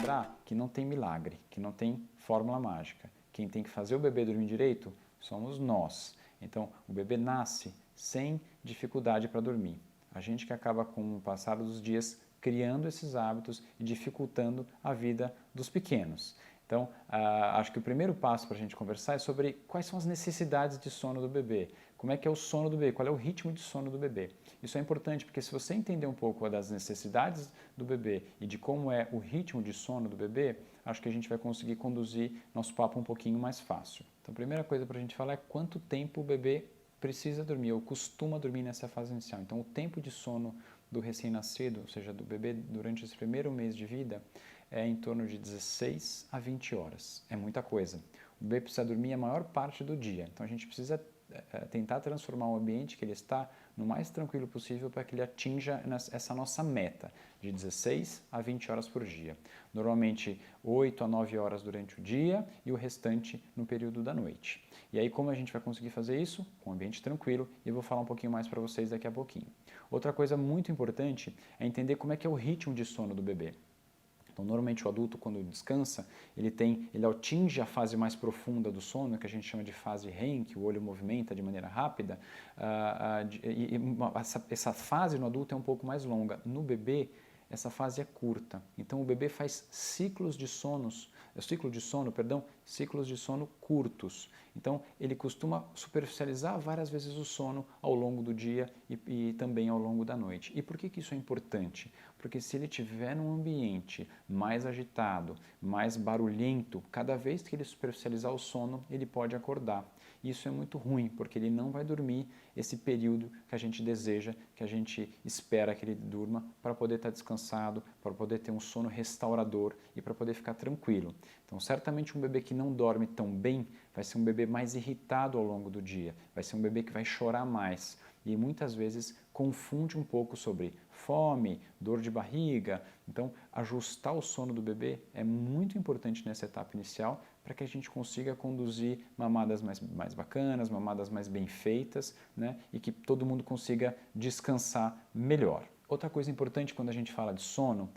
lembrar que não tem milagre, que não tem fórmula mágica. Quem tem que fazer o bebê dormir direito somos nós. Então, o bebê nasce sem dificuldade para dormir. A gente que acaba, com o passar dos dias, criando esses hábitos e dificultando a vida dos pequenos. Então, acho que o primeiro passo para a gente conversar é sobre quais são as necessidades de sono do bebê. Como é que é o sono do bebê? Qual é o ritmo de sono do bebê? Isso é importante porque se você entender um pouco das necessidades do bebê e de como é o ritmo de sono do bebê, acho que a gente vai conseguir conduzir nosso papo um pouquinho mais fácil. Então, a primeira coisa para a gente falar é quanto tempo o bebê precisa dormir ou costuma dormir nessa fase inicial. Então, o tempo de sono do recém-nascido, ou seja, do bebê durante esse primeiro mês de vida, é em torno de 16 a 20 horas. É muita coisa. O bebê precisa dormir a maior parte do dia. Então, a gente precisa tentar transformar o ambiente que ele está no mais tranquilo possível para que ele atinja essa nossa meta de 16 a 20 horas por dia. Normalmente 8 a 9 horas durante o dia e o restante no período da noite. E aí como a gente vai conseguir fazer isso? Com um ambiente tranquilo, e eu vou falar um pouquinho mais para vocês daqui a pouquinho. Outra coisa muito importante é entender como é que é o ritmo de sono do bebê. Então, normalmente o adulto, quando descansa, ele atinge a fase mais profunda do sono, que a gente chama de fase REM, que o olho movimenta de maneira rápida, essa fase no adulto é um pouco mais longa. No bebê, essa fase é curta. Então, o bebê faz ciclos de sono curtos. Então, ele costuma superficializar várias vezes o sono ao longo do dia e também ao longo da noite. E por que isso é importante? Porque se ele estiver num ambiente mais agitado, mais barulhento, cada vez que ele superficializar o sono, ele pode acordar. Isso é muito ruim, porque ele não vai dormir esse período que a gente deseja, que a gente espera que ele durma para poder estar descansado, para poder ter um sono restaurador e para poder ficar tranquilo. Então, certamente um bebê que não dorme tão bem vai ser um bebê mais irritado ao longo do dia, vai ser um bebê que vai chorar mais e muitas vezes confunde um pouco sobre fome, dor de barriga. Então, ajustar o sono do bebê é muito importante nessa etapa inicial para que a gente consiga conduzir mamadas mais bacanas, mamadas mais bem feitas, né? E que todo mundo consiga descansar melhor. Outra coisa importante quando a gente fala de sono,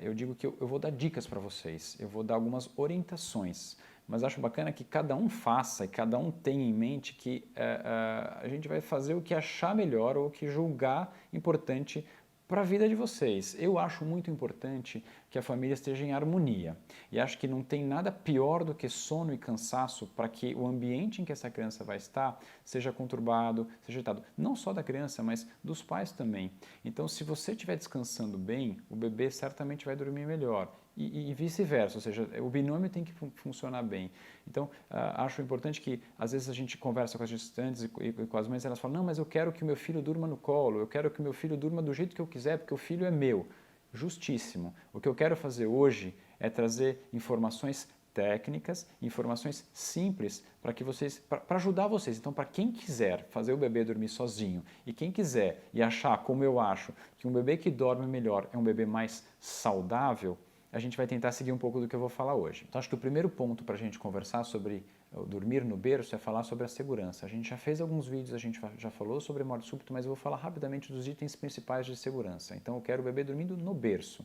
eu digo que eu vou dar dicas para vocês, eu vou dar algumas orientações, mas acho bacana que cada um faça e cada um tenha em mente que a gente vai fazer o que achar melhor ou o que julgar importante para a vida de vocês. Eu acho muito importante que a família esteja em harmonia e acho que não tem nada pior do que sono e cansaço para que o ambiente em que essa criança vai estar seja conturbado, seja agitado. Não só da criança, mas dos pais também. Então, se você estiver descansando bem, o bebê certamente vai dormir melhor. E vice-versa, ou seja, o binômio tem que funcionar bem. Então, acho importante que, às vezes, a gente conversa com as gestantes e com as mães, elas falam, não, mas eu quero que o meu filho durma no colo, eu quero que o meu filho durma do jeito que eu quiser, porque o filho é meu. Justíssimo. O que eu quero fazer hoje é trazer informações técnicas, informações simples para que vocês, para ajudar vocês. Então, para quem quiser fazer o bebê dormir sozinho e quem quiser e achar, como eu acho, que um bebê que dorme melhor é um bebê mais saudável, a gente vai tentar seguir um pouco do que eu vou falar hoje. Então, acho que o primeiro ponto para a gente conversar sobre dormir no berço é falar sobre a segurança. A gente já fez alguns vídeos, a gente já falou sobre morte súbita, mas eu vou falar rapidamente dos itens principais de segurança. Então, eu quero o bebê dormindo no berço,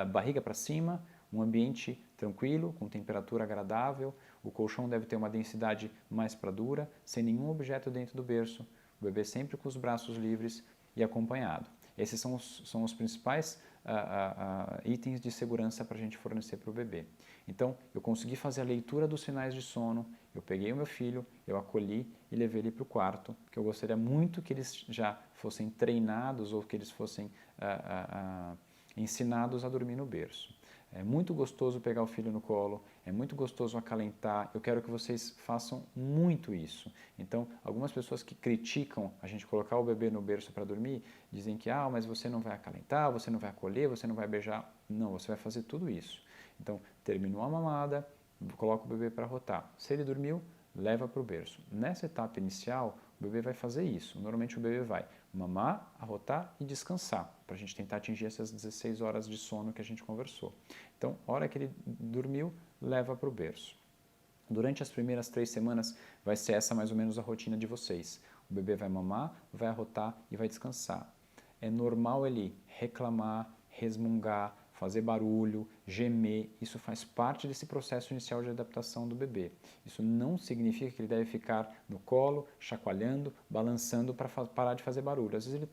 barriga para cima, um ambiente tranquilo, com temperatura agradável, o colchão deve ter uma densidade mais para dura, sem nenhum objeto dentro do berço, o bebê sempre com os braços livres e acompanhado. Esses são os principais itens de segurança para a gente fornecer para o bebê. Então, eu consegui fazer a leitura dos sinais de sono, eu peguei o meu filho, eu acolhi e levei ele para o quarto, porque eu gostaria muito que eles já fossem treinados ou que eles fossem ensinados a dormir no berço. É muito gostoso pegar o filho no colo, é muito gostoso acalentar, eu quero que vocês façam muito isso. Então, algumas pessoas que criticam a gente colocar o bebê no berço para dormir, dizem que, mas você não vai acalentar, você não vai acolher, você não vai beijar. Não, você vai fazer tudo isso. Então, terminou a mamada, coloca o bebê para rotar. Se ele dormiu, leva para o berço. Nessa etapa inicial, o bebê vai fazer isso. Normalmente o bebê vai mamar, arrotar e descansar, para a gente tentar atingir essas 16 horas de sono que a gente conversou. Então, a hora que ele dormiu, leva para o berço. Durante as primeiras 3 semanas, vai ser essa mais ou menos a rotina de vocês. O bebê vai mamar, vai arrotar e vai descansar. É normal ele reclamar, resmungar, fazer barulho, gemer, isso faz parte desse processo inicial de adaptação do bebê. Isso não significa que ele deve ficar no colo, chacoalhando, balançando para parar de fazer barulho. Às vezes ele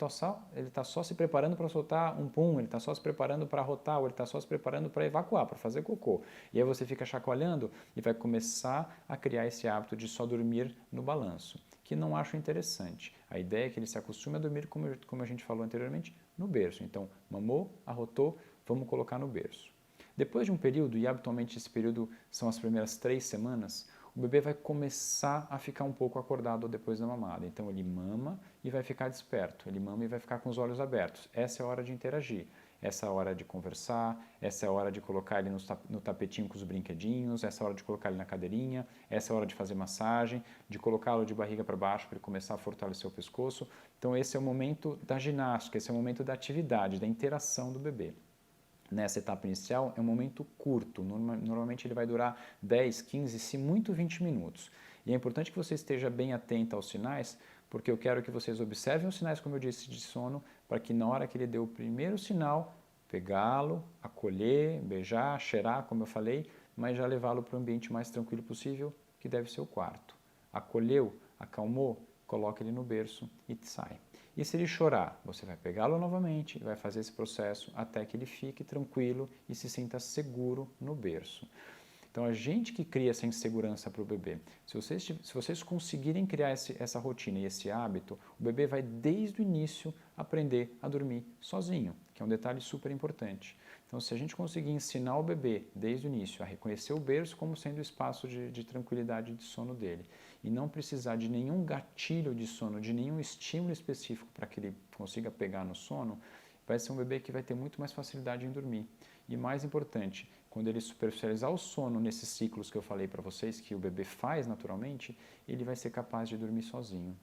tá só se preparando para soltar um pum, ele está só se preparando para arrotar, ou ele está só se preparando para evacuar, para fazer cocô. E aí você fica chacoalhando e vai começar a criar esse hábito de só dormir no balanço, que não acho interessante. A ideia é que ele se acostume a dormir, como a gente falou anteriormente, no berço. Então, mamou, arrotou, vamos colocar no berço. Depois de um período, e habitualmente esse período são as primeiras 3 semanas, o bebê vai começar a ficar um pouco acordado depois da mamada. Então ele mama e vai ficar desperto, ele mama e vai ficar com os olhos abertos. Essa é a hora de interagir, essa é a hora de conversar, essa é a hora de colocar ele no tapetinho com os brinquedinhos, essa é a hora de colocar ele na cadeirinha, essa é a hora de fazer massagem, de colocá-lo de barriga para baixo para ele começar a fortalecer o pescoço. Então esse é o momento da ginástica, esse é o momento da atividade, da interação do bebê. Nessa etapa inicial é um momento curto, normalmente ele vai durar 10, 15, se muito 20 minutos. E é importante que você esteja bem atento aos sinais, porque eu quero que vocês observem os sinais, como eu disse, de sono, para que na hora que ele deu o primeiro sinal, pegá-lo, acolher, beijar, cheirar, como eu falei, mas já levá-lo para o ambiente mais tranquilo possível, que deve ser o quarto. Acolheu, acalmou, coloca ele no berço e sai. E se ele chorar, você vai pegá-lo novamente e vai fazer esse processo até que ele fique tranquilo e se sinta seguro no berço. Então, a gente que cria essa insegurança para o bebê, se vocês conseguirem criar essa rotina e esse hábito, o bebê vai desde o início aprender a dormir sozinho, que é um detalhe super importante. Então, se a gente conseguir ensinar o bebê desde o início a reconhecer o berço como sendo o espaço de tranquilidade de sono dele e não precisar de nenhum gatilho de sono, de nenhum estímulo específico para que ele consiga pegar no sono, vai ser um bebê que vai ter muito mais facilidade em dormir. E mais importante, quando ele superficializar o sono nesses ciclos que eu falei para vocês, que o bebê faz naturalmente, ele vai ser capaz de dormir sozinho.